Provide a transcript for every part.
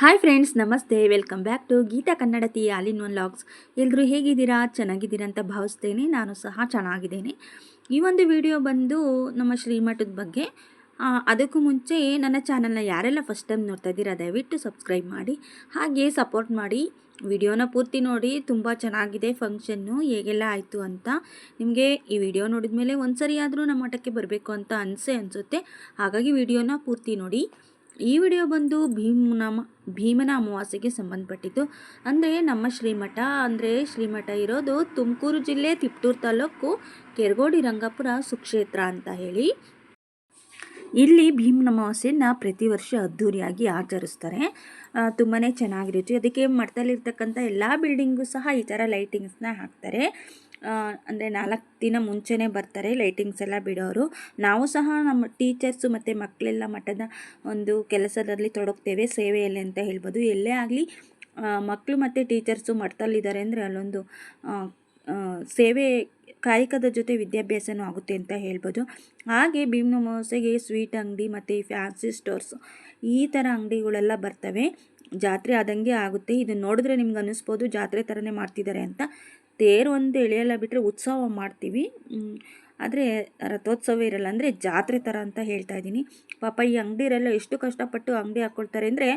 Hi friends, ನಮಸ್ತೆ. Welcome back to Geeta Kannadati all in one vlogs. ಎಲ್ಲರೂ ಹೇಗಿದ್ದೀರಾ? ಚೆನ್ನಾಗಿದ್ದೀರಾ ಅಂತ ಭಾವಿಸ್ತೇನೆ. ನಾನು ಸಹ ಚೆನ್ನಾಗಿದ್ದೇನೆ. ಈ ಒಂದು ವಿಡಿಯೋ ಬಂದು ನಮ್ಮ ಶ್ರೀಮಠದ ಬಗ್ಗೆ. ಅದಕ್ಕೂ ಮುಂಚೆ ನನ್ನ ಚಾನಲ್ನ ಯಾರೆಲ್ಲ ಫಸ್ಟ್ ಟೈಮ್ ನೋಡ್ತಾ ಇದ್ದೀರಾ ದಯವಿಟ್ಟು ಸಬ್ಸ್ಕ್ರೈಬ್ ಮಾಡಿ, ಹಾಗೆ ಸಪೋರ್ಟ್ ಮಾಡಿ. ವಿಡಿಯೋನ ಪೂರ್ತಿ ನೋಡಿ. ತುಂಬ ಚೆನ್ನಾಗಿದೆ ಫಂಕ್ಷನ್ನು, ಹೇಗೆಲ್ಲ ಆಯಿತು ಅಂತ. ನಿಮಗೆ ಈ ವಿಡಿಯೋ ನೋಡಿದ ಮೇಲೆ ಒಂದು ಸರಿ ಆದರೂ ನಮ್ಮ ಮಠಕ್ಕೆ ಬರಬೇಕು ಅಂತ ಅನಿಸುತ್ತೆ. ಹಾಗಾಗಿ ವಿಡಿಯೋನ ಪೂರ್ತಿ ನೋಡಿ. ಈ ವಿಡಿಯೋ ಬಂದು ಭೀಮನ ಅಮಾವಾಸ್ಯೆಗೆ ಸಂಬಂಧಪಟ್ಟಿದ್ದು. ಅಂದರೆ ನಮ್ಮ ಶ್ರೀಮಠ ಇರೋದು ತುಮಕೂರು ಜಿಲ್ಲೆ ತಿಪ್ಟೂರು ತಾಲೂಕು ಕೆರಗೋಡಿ ರಂಗಾಪುರ ಸುಕ್ಷೇತ್ರ ಅಂತ ಹೇಳಿ. ಇಲ್ಲಿ ಭೀಮನ ಅಮಾವಾಸ್ಯೆಯನ್ನು ಪ್ರತಿ ವರ್ಷ ಅದ್ಧೂರಿಯಾಗಿ ಆಚರಿಸ್ತಾರೆ. ತುಂಬಾ ಚೆನ್ನಾಗಿರುತ್ತೆ. ಅದಕ್ಕೆ ಮಠದಲ್ಲಿರ್ತಕ್ಕಂಥ ಎಲ್ಲ ಬಿಲ್ಡಿಂಗು ಸಹ ಈ ಥರ ಲೈಟಿಂಗ್ಸ್ನ ಹಾಕ್ತಾರೆ. ಅಂದರೆ 4 ದಿನ ಮುಂಚೆನೇ ಬರ್ತಾರೆ ಲೈಟಿಂಗ್ಸ್ ಎಲ್ಲ ಬಿಡೋರು. ನಾವು ಸಹ ನಮ್ಮ ಟೀಚರ್ಸು ಮತ್ತು ಮಕ್ಕಳೆಲ್ಲ ಮಠದ ಒಂದು ಕೆಲಸದಲ್ಲಿ ತೊಡಗ್ತೇವೆ, ಸೇವೆಯಲ್ಲಿ ಅಂತ ಹೇಳ್ಬೋದು. ಎಲ್ಲೇ ಆಗಲಿ ಮಕ್ಕಳು ಮತ್ತು ಟೀಚರ್ಸು ಮಠದಲ್ಲಿದ್ದಾರೆ ಅಂದರೆ ಅಲ್ಲೊಂದು ಸೇವೆ, ಕಾಯಕದ ಜೊತೆ ವಿದ್ಯಾಭ್ಯಾಸನೂ ಆಗುತ್ತೆ ಅಂತ ಹೇಳ್ಬೋದು. ಹಾಗೆ ಭೀಮನ ಅಮಾವಾಸ್ಯೆಗೆ ಸ್ವೀಟ್ ಅಂಗಡಿ ಮತ್ತು ಫ್ಯಾನ್ಸಿ ಸ್ಟೋರ್ಸ್ ಈ ಥರ ಅಂಗಡಿಗಳೆಲ್ಲ ಬರ್ತವೆ. ಜಾತ್ರೆ ಆದಂಗೆ ಆಗುತ್ತೆ. ಇದನ್ನು ನೋಡಿದ್ರೆ ನಿಮ್ಗೆ ಅನ್ನಿಸ್ಬೋದು ಜಾತ್ರೆ ಥರನೇ ಮಾಡ್ತಿದ್ದಾರೆ ಅಂತ. ತೇರು ಒಂದು ಎಳೆಯೆಲ್ಲ ಬಿಟ್ಟರೆ ಉತ್ಸವ ಮಾಡ್ತೀವಿ, ಆದರೆ ರಥೋತ್ಸವ ಇರಲ್ಲ. ಅಂದರೆ ಜಾತ್ರೆ ಥರ ಅಂತ ಹೇಳ್ತಾ ಇದ್ದೀನಿ. ಪಾಪ ಈ ಅಂಗಡಿರೆಲ್ಲ ಎಷ್ಟು ಕಷ್ಟಪಟ್ಟು ಅಂಗಡಿ ಹಾಕ್ಕೊಳ್ತಾರೆ ಅಂದರೆ,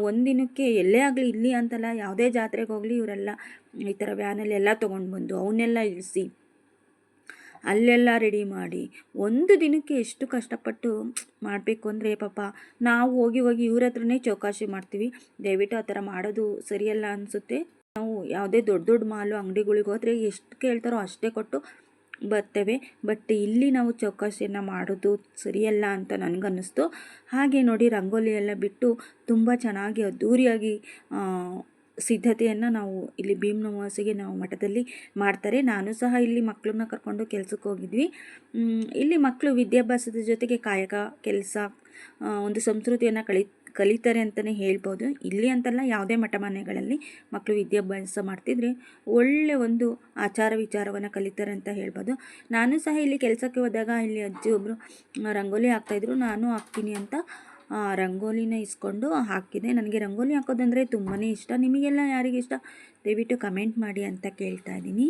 ಒಂದಿನಕ್ಕೆ ಎಲ್ಲೇ ಆಗಲಿ, ಇಲ್ಲಿ ಅಂತಲ್ಲ ಯಾವುದೇ ಜಾತ್ರೆಗೆ ಹೋಗಲಿ ಇವರೆಲ್ಲ ಈ ಥರ ವ್ಯಾನಲ್ಲಿ ಎಲ್ಲ ತೊಗೊಂಡು ಬಂದು ಅವನ್ನೆಲ್ಲ ಇಳಿಸಿ ಅಲ್ಲೆಲ್ಲ ರೆಡಿ ಮಾಡಿ ಒಂದು ದಿನಕ್ಕೆ ಎಷ್ಟು ಕಷ್ಟಪಟ್ಟು ಮಾಡಬೇಕು ಅಂದರೆ, ಪಾಪ ನಾವು ಹೋಗಿ ಇವ್ರ ಹತ್ರನೇ ಚೌಕಾಶಿ ಮಾಡ್ತೀವಿ. ದಯವಿಟ್ಟು ಆ ಥರ ಮಾಡೋದು ಸರಿಯಲ್ಲ ಅನಿಸುತ್ತೆ. ನಾವು ಯಾವುದೇ ದೊಡ್ಡ ಮಾಲು ಅಂಗಡಿಗಳಿಗೆ ಹೋದರೆ ಎಷ್ಟು ಕೇಳ್ತಾರೋ ಅಷ್ಟೇ ಕೊಟ್ಟು ಬರ್ತೇವೆ. ಬಟ್ ಇಲ್ಲಿ ನಾವು ಚೌಕಾಶಿಯನ್ನು ಮಾಡೋದು ಸರಿಯಲ್ಲ ಅಂತ ನನಗನ್ನಿಸ್ತು. ಹಾಗೆ ನೋಡಿ, ರಂಗೋಲಿ ಎಲ್ಲ ಬಿಟ್ಟು ತುಂಬ ಚೆನ್ನಾಗಿ ಅದ್ಧೂರಿಯಾಗಿ ಸಿದ್ಧತೆಯನ್ನು ನಾವು ಇಲ್ಲಿ ಭೀಮನ ಅಮಾವಾಸ್ಯೆಗೆ ನಾವು ಮಠದಲ್ಲಿ ಮಾಡ್ತಾರೆ. ನಾನು ಸಹ ಇಲ್ಲಿ ಮಕ್ಕಳನ್ನ ಕರ್ಕೊಂಡು ಕೆಲಸಕ್ಕೆ ಹೋಗಿದ್ವಿ. ಇಲ್ಲಿ ಮಕ್ಕಳು ವಿದ್ಯಾಭ್ಯಾಸದ ಜೊತೆಗೆ ಕಾಯಕ ಕೆಲಸ, ಒಂದು ಸಂಸ್ಕೃತಿಯನ್ನು ಕಲಿತಾರೆ ಅಂತಲೇ ಹೇಳ್ಬೋದು. ಇಲ್ಲಿ ಅಂತಲ್ಲ, ಯಾವುದೇ ಮಠ ಮನೆಗಳಲ್ಲಿ ಮಕ್ಕಳು ವಿದ್ಯಾಭ್ಯಾಸ ಮಾಡ್ತಿದ್ರೆ ಒಳ್ಳೆ ಒಂದು ಆಚಾರ ವಿಚಾರವನ್ನು ಕಲಿತಾರೆ ಅಂತ ಹೇಳ್ಬೋದು. ನಾನು ಸಹ ಇಲ್ಲಿ ಕೆಲಸಕ್ಕೆ ಹೋದಾಗ ಇಲ್ಲಿ ಅಜ್ಜಿ ಒಬ್ಬರು ರಂಗೋಲಿ ಹಾಕ್ತಾಯಿದ್ರು. ನಾನು ಹಾಕ್ತೀನಿ ಅಂತ ರಂಗೋಲಿನ ಇಸ್ಕೊಂಡು ಹಾಕಿದೆ. ನನಗೆ ರಂಗೋಲಿ ಹಾಕೋದಂದರೆ ತುಂಬಾ ಇಷ್ಟ. ನಿಮಗೆಲ್ಲ ಯಾರಿಗೆ ಇಷ್ಟ ದಯವಿಟ್ಟು ಕಮೆಂಟ್ ಮಾಡಿ ಅಂತ ಕೇಳ್ತಾ ಇದ್ದೀನಿ.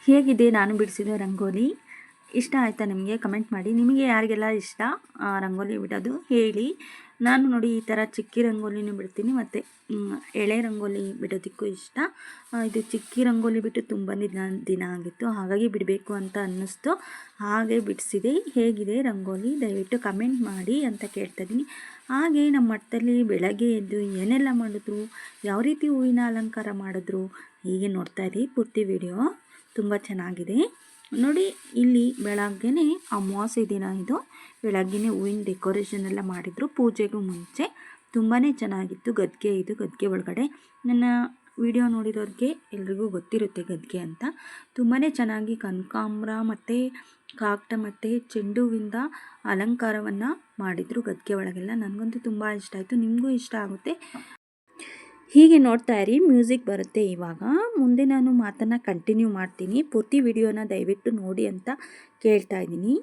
ಹೇಗಿದೆ ನಾನು ಬಿಡಿಸಿದ ರಂಗೋಲಿ? ಇಷ್ಟ ಆಯಿತಾ ನಿಮಗೆ? ಕಮೆಂಟ್ ಮಾಡಿ. ನಿಮಗೆ ಯಾರಿಗೆಲ್ಲ ಇಷ್ಟ ರಂಗೋಲಿ ಬಿಡೋದು ಹೇಳಿ. ನಾನು ನೋಡಿ ಈ ಥರ ಚಿಕ್ಕಿ ರಂಗೋಲಿನೂ ಬಿಡ್ತೀನಿ, ಮತ್ತು ಎಳೆ ರಂಗೋಲಿ ಬಿಡೋದಕ್ಕೂ ಇಷ್ಟ. ಇದು ಚಿಕ್ಕಿ ರಂಗೋಲಿ ಬಿಟ್ಟು ತುಂಬ ದಿನ ಆಗಿತ್ತು, ಹಾಗಾಗಿ ಬಿಡಬೇಕು ಅಂತ ಅನ್ನಿಸ್ತು, ಹಾಗೆ ಬಿಡಿಸಿದೆ. ಹೇಗಿದೆ ರಂಗೋಲಿ ದಯವಿಟ್ಟು ಕಮೆಂಟ್ ಮಾಡಿ ಅಂತ ಕೇಳ್ತಾ ಇದ್ದೀನಿ. ಹಾಗೆ ನಮ್ಮ ಮಠದಲ್ಲಿ ಬೆಳಗ್ಗೆ ಎದ್ದು ಏನೆಲ್ಲ ಮಾಡಿದ್ರು, ಯಾವ ರೀತಿ ಹೂವಿನ ಅಲಂಕಾರ ಮಾಡಿದ್ರು, ಹೀಗೆ ನೋಡ್ತಾ ಇದ್ದೀವಿ. ಪೂರ್ತಿ ವಿಡಿಯೋ ತುಂಬ ಚೆನ್ನಾಗಿದೆ ನೋಡಿ. ಇಲ್ಲಿ ಬೆಳಗ್ಗೆನೇ ಅಮಾವಾಸ್ಯೆ ದಿನ ಇದು, ಬೆಳಗ್ಗೆನೇ ಹೂವಿನ ಡೆಕೋರೇಷನ್ ಎಲ್ಲ ಮಾಡಿದರು ಪೂಜೆಗೂ ಮುಂಚೆ. ತುಂಬಾ ಚೆನ್ನಾಗಿತ್ತು. ಇದು ಗದ್ಗೆ ಒಳಗಡೆ ನನ್ನ ವಿಡಿಯೋ ನೋಡಿರೋರಿಗೆ ಎಲ್ರಿಗೂ ಗೊತ್ತಿರುತ್ತೆ ಗದ್ಗೆ ಅಂತ. ತುಂಬಾ ಚೆನ್ನಾಗಿ ಕನಕಾಂಬರ ಮತ್ತು ಕಾಕಡ ಮತ್ತು ಚೆಂಡು ಹೂವಿಂದ ಅಲಂಕಾರವನ್ನು ಮಾಡಿದರು ಗದ್ಗೆ ಒಳಗೆಲ್ಲ. ನನಗಂತೂ ತುಂಬ ಇಷ್ಟ ಆಯಿತು, ನಿಮಗೂ ಇಷ್ಟ ಆಗುತ್ತೆ. ಹೀಗೆ ನೋಡ್ತಾ ಇರಿ, ಮ್ಯೂಸಿಕ್ ಬರುತ್ತೆ ಇವಾಗ. ಮುಂದೆ ನಾನು ಮಾತನ್ನು ಕಂಟಿನ್ಯೂ ಮಾಡ್ತೀನಿ. ಪೂರ್ತಿ ವಿಡಿಯೋನ ದಯವಿಟ್ಟು ನೋಡಿ ಅಂತ ಕೇಳ್ತಾ ಇದ್ದೀನಿ.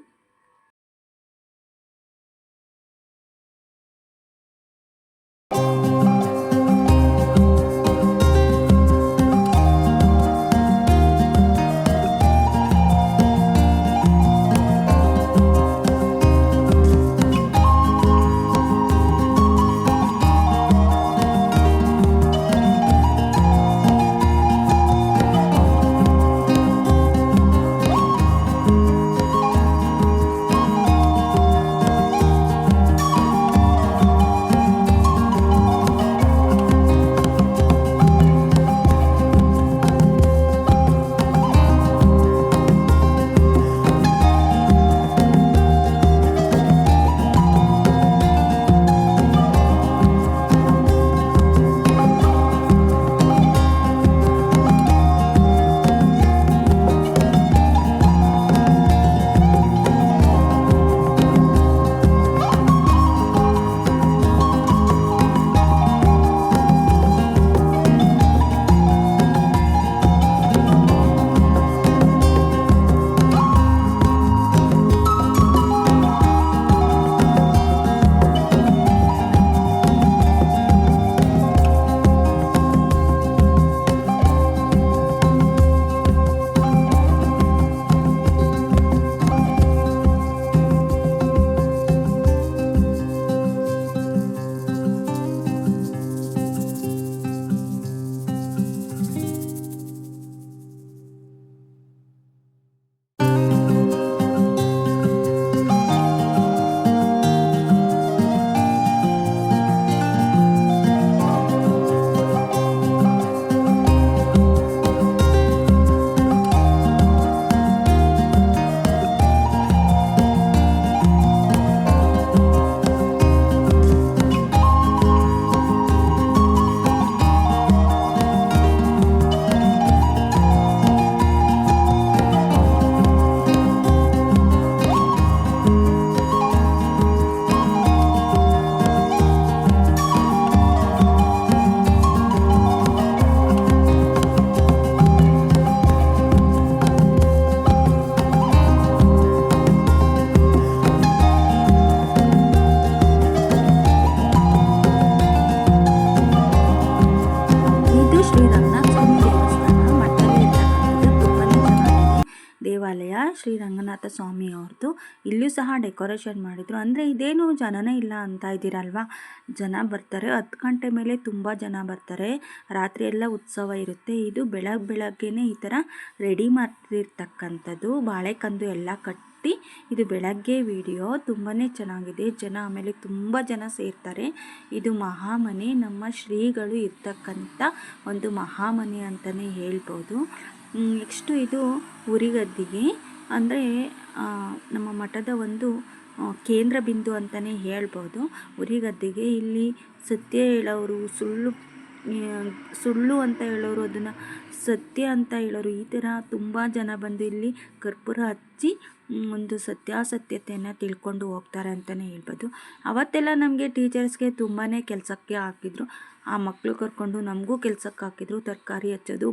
ಮಂಜುನಾಥ ಸ್ವಾಮಿ ಅವ್ರದ್ದು. ಇಲ್ಲೂ ಸಹ ಡೆಕೋರೇಷನ್ ಮಾಡಿದರು. ಅಂದರೆ ಇದೇನು ಜನನೇ ಇಲ್ಲ ಅಂತ ಇದ್ದೀರಲ್ವ, ಜನ ಬರ್ತಾರೆ. 10 ಗಂಟೆ ಮೇಲೆ ತುಂಬ ಜನ ಬರ್ತಾರೆ. ರಾತ್ರಿ ಎಲ್ಲ ಉತ್ಸವ ಇರುತ್ತೆ. ಇದು ಬೆಳಗ್ಗೆನೇ ಈ ಥರ ರೆಡಿ ಮಾಡ್ತಿರ್ತಕ್ಕಂಥದ್ದು, ಬಾಳೆಕಂದು ಎಲ್ಲ ಕಟ್ಟಿ. ಇದು ಬೆಳಗ್ಗೆ ವಿಡಿಯೋ, ತುಂಬಾ ಚೆನ್ನಾಗಿದೆ. ಜನ ಆಮೇಲೆ ತುಂಬ ಜನ ಸೇರ್ತಾರೆ. ಇದು ಮಹಾಮನೆ, ನಮ್ಮ ಶ್ರೀಗಳು ಇರ್ತಕ್ಕಂಥ ಒಂದು ಮಹಾಮನೆ ಅಂತಲೇ ಹೇಳ್ಬೋದು. ನೆಕ್ಸ್ಟು ಇದು ಉರಿಗದ್ದಿಗೆ, ಅಂದರೆ ನಮ್ಮ ಮಠದ ಒಂದು ಕೇಂದ್ರ ಬಿಂದು ಅಂತಲೇ ಹೇಳ್ಬೋದು. ಉರಿಗದ್ದಿಗೆ ಇಲ್ಲಿ ಸತ್ಯ ಹೇಳೋರು, ಸುಳ್ಳು ಅಂತ ಹೇಳೋರು ಅದನ್ನು ಸತ್ಯ ಅಂತ ಹೇಳೋರು, ಈ ಥರ ತುಂಬ ಜನ ಬಂದು ಇಲ್ಲಿ ಕರ್ಪೂರ ಹಚ್ಚಿ ಒಂದು ಸತ್ಯಾಸತ್ಯತೆಯನ್ನು ತಿಳ್ಕೊಂಡು ಹೋಗ್ತಾರೆ ಅಂತಲೇ ಹೇಳ್ಬೋದು. ಅವತ್ತೆಲ್ಲ ನಮಗೆ ಟೀಚರ್ಸ್ಗೆ ತುಂಬಾ ಕೆಲಸಕ್ಕೆ ಹಾಕಿದ್ರು. ಆ ಮಕ್ಕಳು ಕರ್ಕೊಂಡು ನಮಗೂ ಕೆಲಸಕ್ಕೆ ಹಾಕಿದ್ರು. ತರಕಾರಿ ಹಚ್ಚೋದು,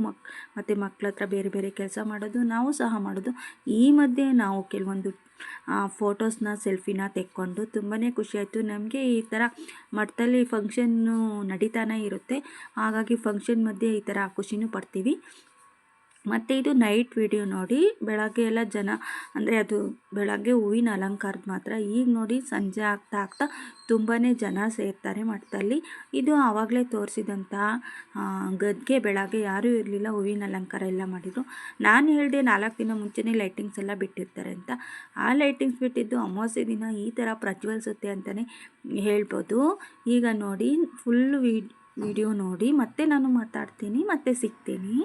ಮತ್ತು ಮಕ್ಕಳ ಹತ್ರ ಬೇರೆ ಬೇರೆ ಕೆಲಸ ಮಾಡೋದು, ನಾವು ಸಹ ಮಾಡೋದು. ಈ ಮಧ್ಯೆ ನಾವು ಕೆಲವೊಂದು ಫೋಟೋಸ್ನ, ಸೆಲ್ಫಿನ ತೆಕ್ಕೊಂಡು ತುಂಬಾ ಖುಷಿಯಾಯಿತು. ನಮಗೆ ಈ ಥರ ಮಠದಲ್ಲಿ ಫಂಕ್ಷನ್ನು ನಡೀತಾನೆ ಇರುತ್ತೆ. ಹಾಗಾಗಿ ಫಂಕ್ಷನ್ ಮಧ್ಯೆ ಈ ಥರ ಖುಷಿನೂ ಪಡ್ತೀವಿ. ಮತ್ತು ಇದು ನೈಟ್ ವಿಡಿಯೋ ನೋಡಿ. ಬೆಳಗ್ಗೆ ಎಲ್ಲ ಜನ, ಅಂದರೆ ಅದು ಬೆಳಗ್ಗೆ ಹೂವಿನ ಅಲಂಕಾರದ ಮಾತ್ರ. ಈಗ ನೋಡಿ ಸಂಜೆ ಆಗ್ತಾ ತುಂಬಾ ಜನ ಸೇರ್ತಾರೆ ಮಠದಲ್ಲಿ. ಇದು ಆವಾಗಲೇ ತೋರಿಸಿದಂಥ ಗದ್ಗೆ. ಬೆಳಗ್ಗೆ ಯಾರೂ ಇರಲಿಲ್ಲ, ಹೂವಿನ ಅಲಂಕಾರ ಎಲ್ಲ ಮಾಡಿದರು. ನಾನು ಹೇಳಿದೆ 4 ದಿನ ಮುಂಚೆನೇ ಲೈಟಿಂಗ್ಸ್ ಎಲ್ಲ ಬಿಟ್ಟಿರ್ತಾರೆ ಅಂತ. ಆ ಲೈಟಿಂಗ್ಸ್ ಬಿಟ್ಟಿದ್ದು ಅಮಾವಾಸ್ಯೆ ದಿನ ಈ ಥರ ಪ್ರಜ್ವಲಿಸುತ್ತೆ ಅಂತಲೇ ಹೇಳ್ಬೋದು. ಈಗ ನೋಡಿ ಫುಲ್ಲು ವಿಡಿಯೋ ನೋಡಿ, ಮತ್ತೆ ನಾನು ಮಾತಾಡ್ತೀನಿ, ಮತ್ತೆ ಸಿಗ್ತೀನಿ.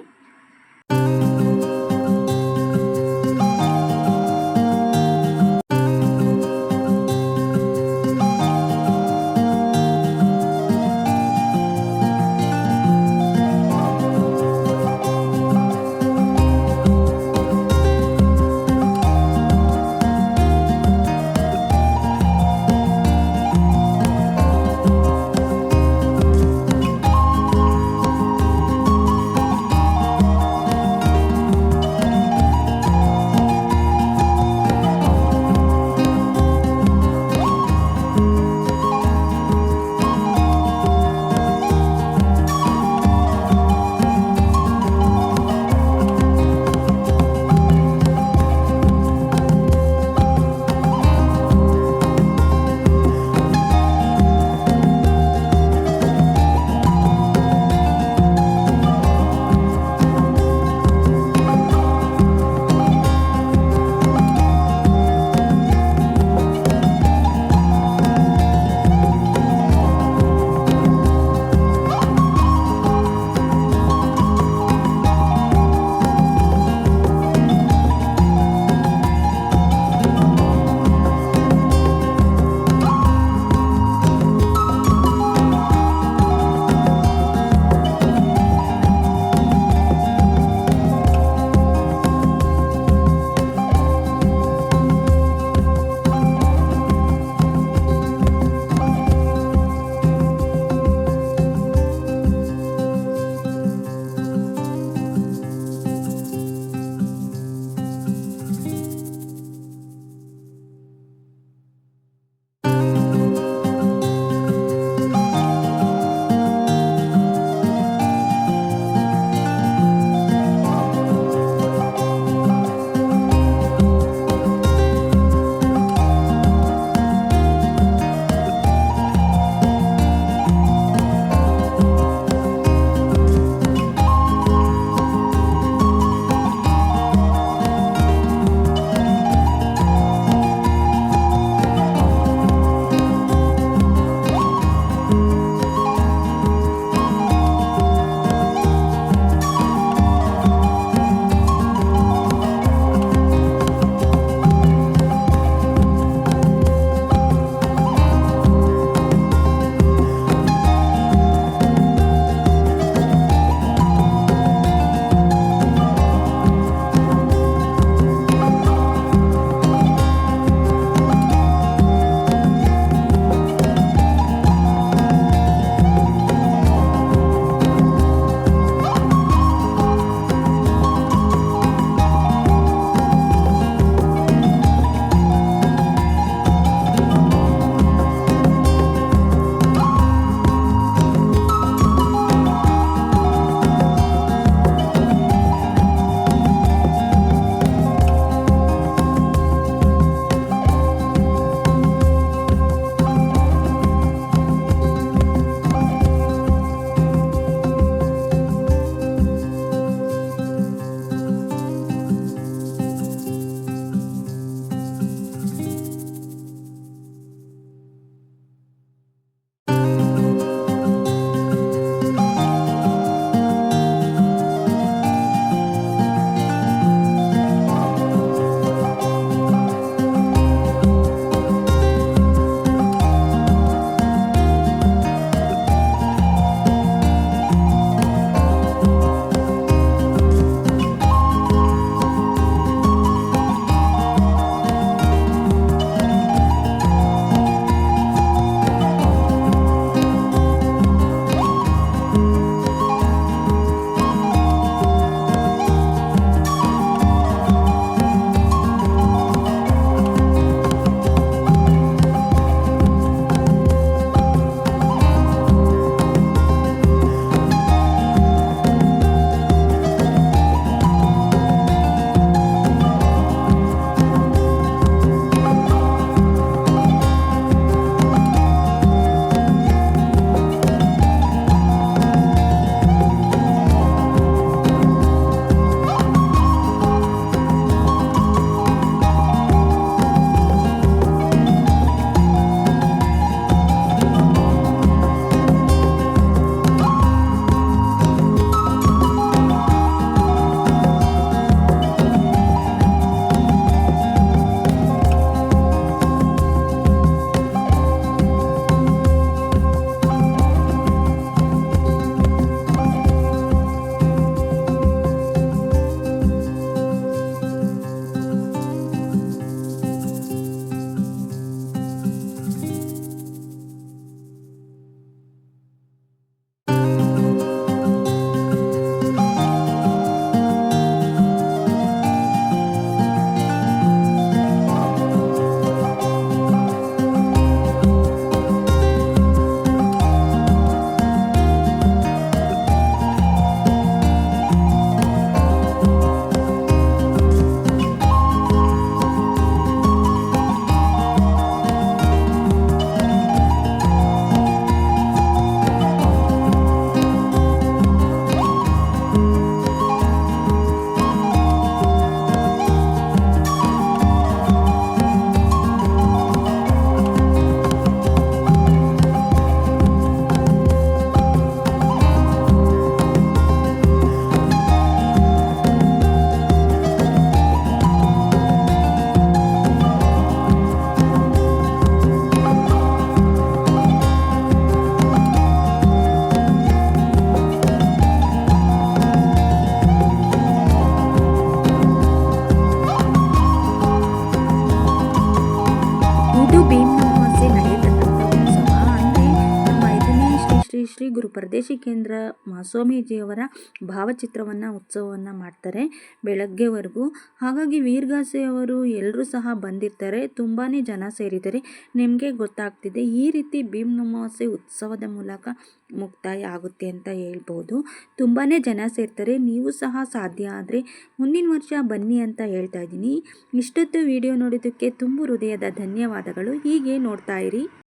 ಶ್ರೀ ಗುರು ಪರದೇಶಿ ಕೇಂದ್ರ ಸ್ವಾಮೀಜಿಯವರ ಭಾವಚಿತ್ರವನ್ನು ಉತ್ಸವವನ್ನು ಮಾಡ್ತಾರೆ ಬೆಳಗ್ಗೆವರೆಗೂ. ಹಾಗಾಗಿ ವೀರಗಾಸೆಯವರು ಎಲ್ಲರೂ ಸಹ ಬಂದಿರ್ತಾರೆ, ತುಂಬಾ ಜನ ಸೇರಿದ್ದಾರೆ. ನಿಮಗೆ ಗೊತ್ತಾಗ್ತಿದೆ ಈ ರೀತಿ ಭೀಮ್ ಅಮಾವಾಸ್ಯೆ ಉತ್ಸವದ ಮೂಲಕ ಮುಕ್ತಾಯ ಆಗುತ್ತೆ ಅಂತ ಹೇಳ್ಬೋದು. ತುಂಬಾ ಜನ ಸೇರ್ತಾರೆ. ನೀವು ಸಹ ಸಾಧ್ಯ ಆದರೆ ಮುಂದಿನ ವರ್ಷ ಬನ್ನಿ ಅಂತ ಹೇಳ್ತಾ ಇದ್ದೀನಿ. ಇಷ್ಟೊತ್ತು ವಿಡಿಯೋ ನೋಡೋದಕ್ಕೆ ತುಂಬ ಹೃದಯದ ಧನ್ಯವಾದಗಳು. ಹೀಗೆ ನೋಡ್ತಾ ಇರಿ.